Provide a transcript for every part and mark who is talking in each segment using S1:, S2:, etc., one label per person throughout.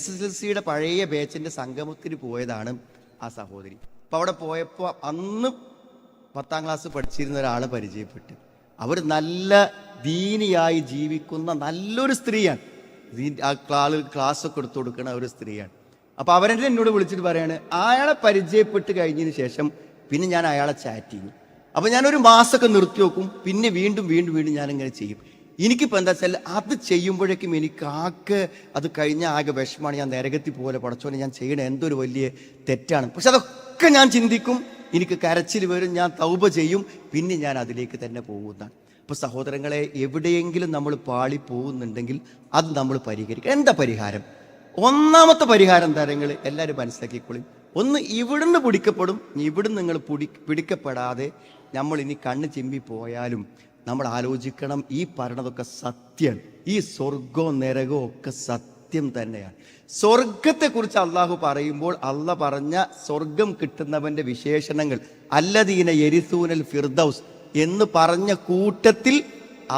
S1: SSLCയുടെ പഴയ ബാച്ചിൻ്റെ സംഗമത്തിന് പോയതാണ് ആ സഹോദരി. അപ്പോൾ അവിടെ പോയപ്പോൾ അന്ന് 10ാം ക്ലാസ് പഠിച്ചിരുന്ന ഒരാളെ പരിചയപ്പെട്ട്. അവർ നല്ല ദീനിയായി ജീവിക്കുന്ന നല്ലൊരു സ്ത്രീയാണ്. ക്ലാസ്സൊക്കെ എടുത്തു കൊടുക്കുന്ന ഒരു സ്ത്രീയാണ്. അപ്പോൾ അവരെന്നെ എന്നോട് വിളിച്ചിട്ട് പറയാണ്, അയാളെ പരിചയപ്പെട്ട് കഴിഞ്ഞതിന് ശേഷം പിന്നെ ഞാൻ അയാളെ ചാറ്റ് ചെയ്യും. അപ്പോൾ ഞാനൊരു മാസമൊക്കെ നിർത്തി വെക്കും, പിന്നെ വീണ്ടും വീണ്ടും വീണ്ടും ഞാനിങ്ങനെ ചെയ്യും. എനിക്കിപ്പോൾ എന്താ വെച്ചാൽ അത് ചെയ്യുമ്പോഴേക്കും എനിക്ക് അത് കഴിഞ്ഞ ആകെ വിഷമാണ്. ഞാൻ നരകത്തിൽ പോലെ പടച്ചോനെ ഞാൻ ചെയ്യണ എന്തൊരു വലിയ തെറ്റാണ്. പക്ഷെ അതൊക്കെ ഞാൻ ചിന്തിക്കും, എനിക്ക് കരച്ചിൽ വരും, ഞാൻ തൗബ ചെയ്യും, പിന്നെ ഞാൻ അതിലേക്ക് തന്നെ പോകുന്നതാണ്. അപ്പോൾ സഹോദരങ്ങളെ, എവിടെയെങ്കിലും നമ്മൾ പാളി പോകുന്നുണ്ടെങ്കിൽ അത് നമ്മൾ പരിഹരിക്കുക. എന്താ പരിഹാരം? ഒന്നാമത്തെ പരിഹാരം എന്താ നിങ്ങൾ എല്ലാവരും മനസ്സിലാക്കിക്കൊള്ളും. ഒന്ന്, ഇവിടുന്ന് പിടിക്കപ്പെടും. ഇവിടുന്ന് നിങ്ങൾ പിടിക്കപ്പെടാതെ നമ്മൾ ഇനി കണ്ണ് ചിമ്പി പോയാലും നമ്മൾ ആലോചിക്കണം, ഈ പറഞ്ഞതൊക്കെ സത്യമാണ്. ഈ സ്വർഗവും നരകവും ഒക്കെ സത്യം തന്നെയാണ്. സ്വർഗത്തെക്കുറിച്ച് അള്ളാഹു പറയുമ്പോൾ അള്ളാഹ് പറഞ്ഞ സ്വർഗം കിട്ടുന്നവന്റെ വിശേഷണങ്ങൾ അല്ലദീന യരിസൂനൽ ഫിർദൗസ് എന്ന് പറഞ്ഞ കൂട്ടത്തിൽ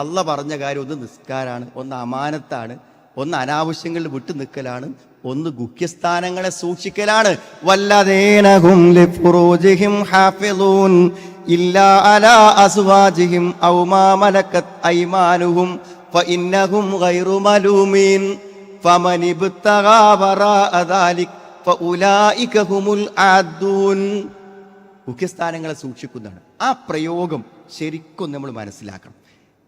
S1: അള്ളാഹ് പറഞ്ഞ കാര്യം ഒന്ന് നിസ്കാരാണ്, ഒന്ന് അമാനത്താണ്, ഒന്ന് അനാവശ്യങ്ങളിൽ വിട്ടു നിൽക്കലാണ്, ഒന്ന് ഗുഹ്യസ്ഥാനങ്ങളെ സൂക്ഷിക്കലാണ്. വല്ലദീനഹും ലിഫുറൂജിഹിം ഹാഫിളൂൻ ഇല്ലാ അലാ അസ്വാജിഹിം ഔ മാ മലക്കത് ഐമാനുഹും ഫഇന്നഹും ഗൈറു മലൂമീൻ ഫമൻ ഇബ്തഗാ വറാഅ ദാലിക ഫഉലൈക ഹുമുൽ ആദൂൻ. ഗുഹ്യസ്ഥാനങ്ങളെ സൂക്ഷിക്കുന്നതാണ്. ആ പ്രയോഗം ശരിക്കും നമ്മൾ മനസ്സിലാക്കണം.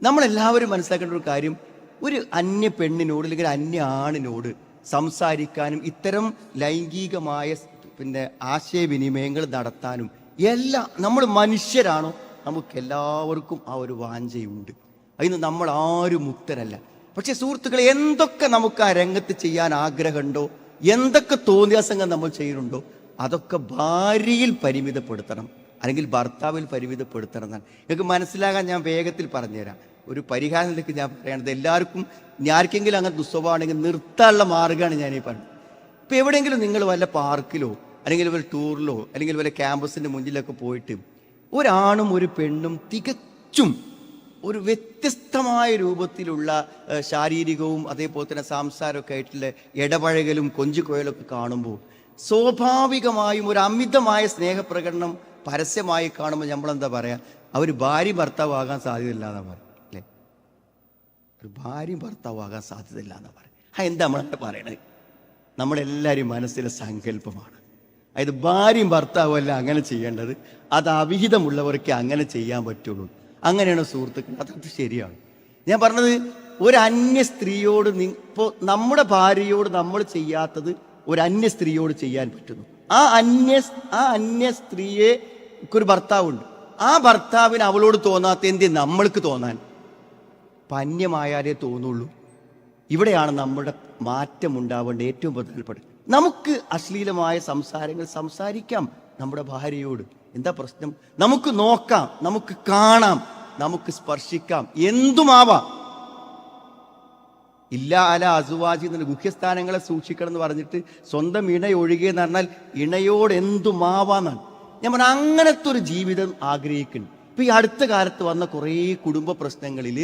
S1: നമ്മളെല്ലാവരും മനസ്സിലാക്കേണ്ട ഒരു കാര്യം, ഒരു അന്യ പെണ്ണിനോട് അല്ലെങ്കിൽ അന്യ ആണിനോട് സംസാരിക്കാനും ഇത്തരം ലൈംഗികമായ ആശയവിനിമയങ്ങൾ നടത്താനും എല്ലാം നമ്മൾ മനുഷ്യരാണോ, നമുക്ക് എല്ലാവർക്കും ആ ഒരു വാഞ്ചയുണ്ട്. അതിന് നമ്മൾ ആരും മുക്തരല്ല. പക്ഷെ സുഹൃത്തുക്കളെ, എന്തൊക്കെ നമുക്ക് ആ രംഗത്ത് ചെയ്യാൻ ആഗ്രഹമുണ്ടോ, എന്തൊക്കെ തോന്നിയാസങ്ങൾ നമ്മൾ ചെയ്യുന്നുണ്ടോ, അതൊക്കെ ഭാര്യയിൽ പരിമിതപ്പെടുത്തണം, അല്ലെങ്കിൽ ഭർത്താവിൽ പരിമിതപ്പെടുത്തണം എന്നാണ് നിങ്ങൾക്ക് മനസ്സിലാകാൻ ഞാൻ വേഗത്തിൽ പറഞ്ഞുതരാം. ഒരു പരിഹാരത്തിലേക്ക് ഞാൻ പറയണത്, എല്ലാവർക്കും ആർക്കെങ്കിലും അങ്ങനെ ദുസ്വഭാവമാണെങ്കിൽ നിർത്താനുള്ള മാർഗ്ഗമാണ് ഞാനീ പറഞ്ഞത്. ഇപ്പം എവിടെയെങ്കിലും നിങ്ങൾ വല്ല പാർക്കിലോ അല്ലെങ്കിൽ വല്ല ടൂറിലോ അല്ലെങ്കിൽ വല്ല ക്യാമ്പസിൻ്റെ മുന്നിലൊക്കെ പോയിട്ട് ഒരാണും ഒരു പെണ്ണും തികച്ചും ഒരു വ്യത്യസ്തമായ രൂപത്തിലുള്ള ശാരീരികവും അതേപോലെ തന്നെ സംസാരമൊക്കെ ആയിട്ടുള്ള ഇടപഴകലും കൊഞ്ചുകൊയലൊക്കെ കാണുമ്പോൾ സ്വാഭാവികമായും ഒരു അമിതമായ സ്നേഹപ്രകടനം പരസ്യമായി കാണുമ്പോൾ നമ്മളെന്താ പറയുക, അവർ ഭാര്യ ഭർത്താവാകാൻ സാധ്യതയില്ല എന്നാ പറയും അല്ലേ? ഒരു ഭാര്യ ഭർത്താവാകാൻ സാധ്യതയില്ല എന്നാ പറയും. എന്താ നമ്മളെ പറയണത്? നമ്മളെല്ലാവരും മനസ്സിലെ സങ്കല്പമാണ്. അതായത് ഭാര്യയും ഭർത്താവും അല്ല അങ്ങനെ ചെയ്യേണ്ടത്, അത് അവിഹിതമുള്ളവർക്ക് അങ്ങനെ ചെയ്യാൻ പറ്റുള്ളൂ. അങ്ങനെയാണ് സുഹൃത്തുക്കൾ, അത് ശരിയാണ്. ഞാൻ പറഞ്ഞത്, ഒരു അന്യ സ്ത്രീയോട് ഇപ്പോൾ നമ്മുടെ ഭാര്യയോട് നമ്മൾ ചെയ്യാത്തത് ഒരു അന്യ സ്ത്രീയോട് ചെയ്യാൻ പറ്റുന്നു. ആ അന്യ സ്ത്രീയെ ഒരു ഭർത്താവുണ്ട്, ആ ഭർത്താവിന് അവളോട് തോന്നാത്ത എന്ത് നമ്മൾക്ക് തോന്നാൻ? അന്യമായാലേ തോന്നുള്ളൂ. ഇവിടെയാണ് നമ്മുടെ മാറ്റം ഉണ്ടാവേണ്ട ഏറ്റവും പ്രധാനപ്പെട്ട. നമുക്ക് അശ്ലീലമായ സംസാരങ്ങൾ സംസാരിക്കാം നമ്മുടെ ഭാര്യയോട്, എന്താ പ്രശ്നം? നമുക്ക് നോക്കാം, നമുക്ക് കാണാം, നമുക്ക് സ്പർശിക്കാം, എന്തുമാവാം. ഇല്ല അല അസുവാജി എന്ന ഗുഹ്യസ്ഥാനങ്ങളെ സൂക്ഷിക്കണം എന്ന് പറഞ്ഞിട്ട് സ്വന്തം ഇണ ഒഴികെന്ന് പറഞ്ഞാൽ ഇണയോട് എന്തുമാവാന്നാണ് ഞാൻ പറഞ്ഞ. അങ്ങനത്തെ ഒരു ജീവിതം ആഗ്രഹിക്കുന്നു. ഇപ്പൊ ഈ അടുത്ത കാലത്ത് വന്ന കുറേ കുടുംബ പ്രശ്നങ്ങളിൽ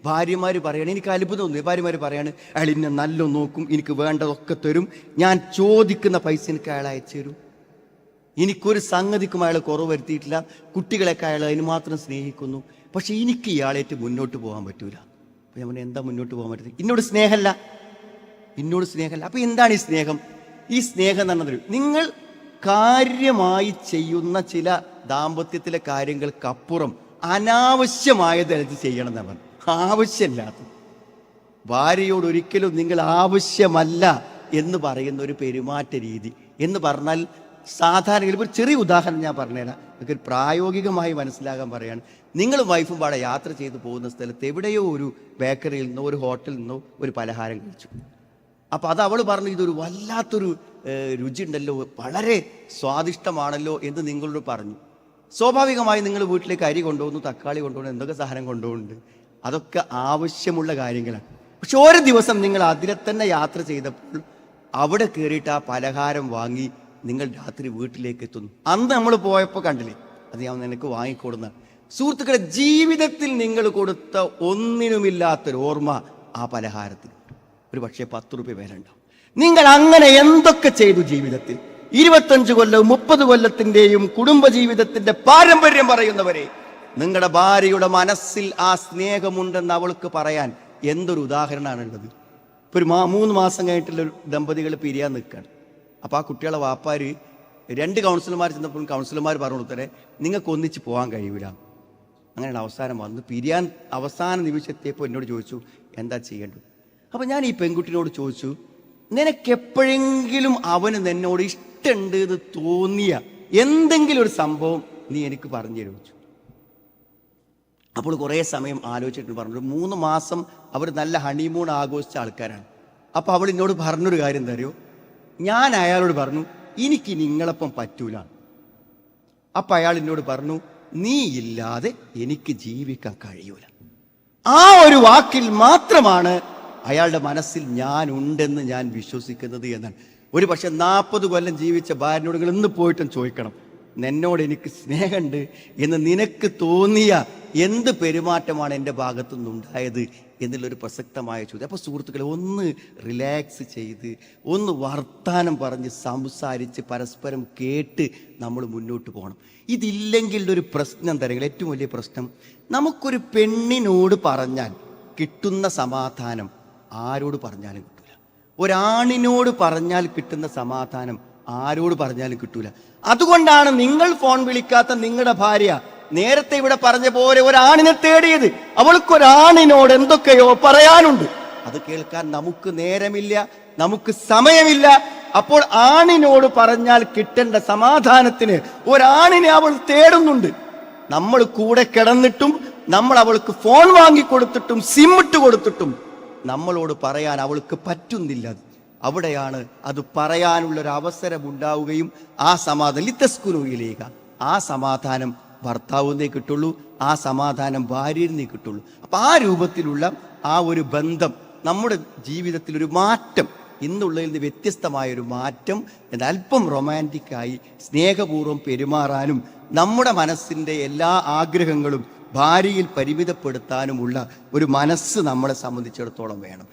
S1: ഭാര്യമാർ പറയാണ്, എനിക്ക് അത്ഭുതം തോന്നി. ഭാര്യമാർ പറയാണ്, അയാൾ എന്നെ നല്ല നോക്കും, എനിക്ക് വേണ്ടതൊക്കെ തരും, ഞാൻ ചോദിക്കുന്ന പൈസ എനിക്ക് അയാൾ അയച്ചു തരും, എനിക്കൊരു സംഗതിക്കും അയാൾ കുറവ് വരുത്തിയിട്ടില്ല, കുട്ടികളെയൊക്കെ അയാൾ അതിന് മാത്രം സ്നേഹിക്കുന്നു, പക്ഷെ എനിക്ക് ഇയാളേറ്റ് മുന്നോട്ട് പോകാൻ പറ്റൂല. അപ്പം ഞാൻ എന്താ മുന്നോട്ട് പോകാൻ പറ്റുന്നത്? എന്നോട് സ്നേഹമല്ല. അപ്പം എന്താണ് ഈ സ്നേഹം? ഈ സ്നേഹം എന്ന് പറഞ്ഞത്, നിങ്ങൾ കാര്യമായി ചെയ്യുന്ന ചില ദാമ്പത്യത്തിലെ കാര്യങ്ങൾക്കപ്പുറം അനാവശ്യമായത് ചെയ്യണം എന്നാണ് പറഞ്ഞത്. ആവശ്യമില്ലാത്ത ഭാര്യയോട് ഒരിക്കലും നിങ്ങൾ ആവശ്യമല്ല എന്ന് പറയുന്ന ഒരു പെരുമാറ്റ രീതി എന്ന് പറഞ്ഞാൽ, സാധാരണ ഒരു ചെറിയ ഉദാഹരണം ഞാൻ പറഞ്ഞുതരാം, നിങ്ങൾക്ക് പ്രായോഗികമായി മനസ്സിലാകാൻ പറയാണ്. നിങ്ങൾ വൈഫും പാടെ യാത്ര ചെയ്ത് പോകുന്ന സ്ഥലത്ത് എവിടെയോ ഒരു ബേക്കറിയിൽ നിന്നോ ഒരു ഹോട്ടലിൽ നിന്നോ ഒരു പലഹാരം കഴിച്ചു. അപ്പോൾ അത് അവൾ പറഞ്ഞു, ഇതൊരു വല്ലാത്തൊരു രുചി ഉണ്ടല്ലോ, വളരെ സ്വാദിഷ്ടമാണല്ലോ എന്ന് നിങ്ങളോട് പറഞ്ഞു. സ്വാഭാവികമായി നിങ്ങൾ വീട്ടിലേക്ക് അരി കൊണ്ടുപോകുന്നു, തക്കാളി കൊണ്ടുപോകുന്നു, എന്തൊക്കെ സാധനം കൊണ്ടുപോകുന്നുണ്ട്, അതൊക്കെ ആവശ്യമുള്ള കാര്യങ്ങളാണ്. പക്ഷെ ഒരു ദിവസം നിങ്ങൾ അതിലെ തന്നെ യാത്ര ചെയ്തപ്പോൾ അവിടെ കയറിയിട്ട് ആ പലഹാരം വാങ്ങി നിങ്ങൾ രാത്രി വീട്ടിലേക്ക് എത്തുന്നു. അന്ന് നമ്മൾ പോയപ്പോൾ കണ്ടില്ലേ, അത് ഞാൻ നിനക്ക് വാങ്ങിക്കൊടുന്ന. സുഹൃത്തുക്കളെ, ജീവിതത്തിൽ നിങ്ങൾ കൊടുത്ത ഒന്നിനുമില്ലാത്തൊരു ഓർമ്മ ആ പലഹാരത്തിൽ ഒരു പക്ഷേ 10 രൂപ വില ഉണ്ടാവും. നിങ്ങൾ അങ്ങനെ എന്തൊക്കെ ചെയ്തു ജീവിതത്തിൽ? 25 കൊല്ലവും 30 കൊല്ലത്തിന്റെയും കുടുംബജീവിതത്തിന്റെ പാരമ്പര്യം പറയുന്നവരെ, നിങ്ങളുടെ ഭാര്യയുടെ മനസ്സിൽ ആ സ്നേഹമുണ്ടെന്ന് അവൾക്ക് പറയാൻ എന്തൊരു ഉദാഹരണമാണുള്ളത്. ഇപ്പോൾ ഒരു 3 മാസം കഴിഞ്ഞിട്ടുള്ള ദമ്പതികൾ പിരിയാൻ നിൽക്കുകയാണ്. അപ്പോൾ ആ കുട്ടികളെ വാപ്പാര് 2 കൗൺസിലർമാർ ചെന്നപ്പോൾ കൗൺസിലർമാർ പറഞ്ഞു കൊടുത്തേ നിങ്ങൾക്ക് ഒന്നിച്ച് പോകാൻ കഴിയൂല. അങ്ങനെയാണ് അവസാനം വന്ന് പിരിയാൻ അവസാന നിമിഷത്തെപ്പോൾ എന്നോട് ചോദിച്ചു എന്താ ചെയ്യേണ്ടത്. അപ്പം ഞാൻ ഈ പെൺകുട്ടിനോട് ചോദിച്ചു, നിനക്കെപ്പോഴെങ്കിലും അവന് നിന്നോട് ഇഷ്ടമുണ്ട് എന്ന് തോന്നിയ എന്തെങ്കിലും ഒരു സംഭവം നീ എനിക്ക് പറഞ്ഞു തരുമോ? അപ്പോൾ കുറേ സമയം ആലോചിച്ചിട്ട് പറഞ്ഞു, 3 മാസം അവർ നല്ല ഹണിമൂൺ ആഘോഷിച്ച ആൾക്കാരാണ്. അപ്പോൾ അവൾ എന്നോട് പറഞ്ഞൊരു കാര്യം എന്താ അറിയോ, ഞാൻ അയാളോട് പറഞ്ഞു എനിക്ക് നിങ്ങളപ്പം പറ്റൂല. അപ്പം അയാൾ എന്നോട് പറഞ്ഞു നീ ഇല്ലാതെ എനിക്ക് ജീവിക്കാൻ കഴിയൂല. ആ ഒരു വാക്കിൽ മാത്രമാണ് അയാളുടെ മനസ്സിൽ ഞാൻ ഉണ്ടെന്ന് ഞാൻ വിശ്വസിക്കുന്നത് എന്നാണ്. ഒരു പക്ഷെ 40 കൊല്ലം ജീവിച്ച ഭാര്യനോട് നിങ്ങൾ ഇന്ന് പോയിട്ടും ചോദിക്കണം, എന്നോട് എനിക്ക് സ്നേഹമുണ്ട് എന്ന് നിനക്ക് തോന്നിയ എന്ത് പെരുമാറ്റമാണ് എൻ്റെ ഭാഗത്തു നിന്നുണ്ടായത് എന്നുള്ളൊരു പ്രസക്തമായ ചോദ്യം. അപ്പോൾ സുഹൃത്തുക്കളെ, ഒന്ന് റിലാക്സ് ചെയ്ത് ഒന്ന് വർത്താനം പറഞ്ഞ് സംസാരിച്ച് പരസ്പരം കേട്ട് നമ്മൾ മുന്നോട്ട് പോകണം. ഇതില്ലെങ്കിൽ ഒരു പ്രശ്നം തരങ്ങൾ, ഏറ്റവും വലിയ പ്രശ്നം, നമുക്കൊരു പെണ്ണിനോട് പറഞ്ഞാൽ കിട്ടുന്ന സമാധാനം ആരോട് പറഞ്ഞാലും കിട്ടൂല. ഒരാണിനോട് പറഞ്ഞാൽ കിട്ടുന്ന സമാധാനം ആരോട് പറഞ്ഞാലും കിട്ടൂല. അതുകൊണ്ടാണ് നിങ്ങൾ ഫോൺ വിളിക്കാത്ത നിങ്ങളുടെ ഭാര്യ നേരത്തെ ഇവിടെ പറഞ്ഞ പോലെ ഒരാണിനെ തേടിയത്. അവൾക്കൊരാണിനോട് എന്തൊക്കെയോ പറയാനുണ്ട്, അത് കേൾക്കാൻ നമുക്ക് നേരമില്ല, നമുക്ക് സമയമില്ല. അപ്പോൾ ആണിനോട് പറഞ്ഞാൽ കിട്ടേണ്ട സമാധാനത്തിന് ഒരാണിനെ അവൾ തേടുന്നുണ്ട്. നമ്മൾ കൂടെ കിടന്നിട്ടും നമ്മൾ അവൾക്ക് ഫോൺ വാങ്ങിക്കൊടുത്തിട്ടും സിം ഇട്ട് കൊടുത്തിട്ടും നമ്മളോട് പറയാൻ അവൾക്ക് പറ്റുന്നില്ല. അവിടെയാണ് അത് പറയാനുള്ളൊരു അവസരം ഉണ്ടാവുകയും ആ സമാധാനം ആ സമാധാനം ഭർത്താവിനെ കിട്ടുള്ളൂ, ആ സമാധാനം ഭാര്യനെ കിട്ടുള്ളൂ. അപ്പം ആ രൂപത്തിലുള്ള ആ ഒരു ബന്ധം നമ്മുടെ ജീവിതത്തിൽ ഒരു മാറ്റം, ഇന്നുള്ളതിൽ നിന്ന് വ്യത്യസ്തമായൊരു മാറ്റം, അല്പം റൊമാൻറ്റിക്കായി സ്നേഹപൂർവ്വം പെരുമാറാനും നമ്മുടെ മനസ്സിൻ്റെ എല്ലാ ആഗ്രഹങ്ങളും ഭാര്യയിൽ പരിമിതപ്പെടുത്താനുമുള്ള ഒരു മനസ്സ് നമ്മളെ സംബന്ധിച്ചിടത്തോളം വേണം.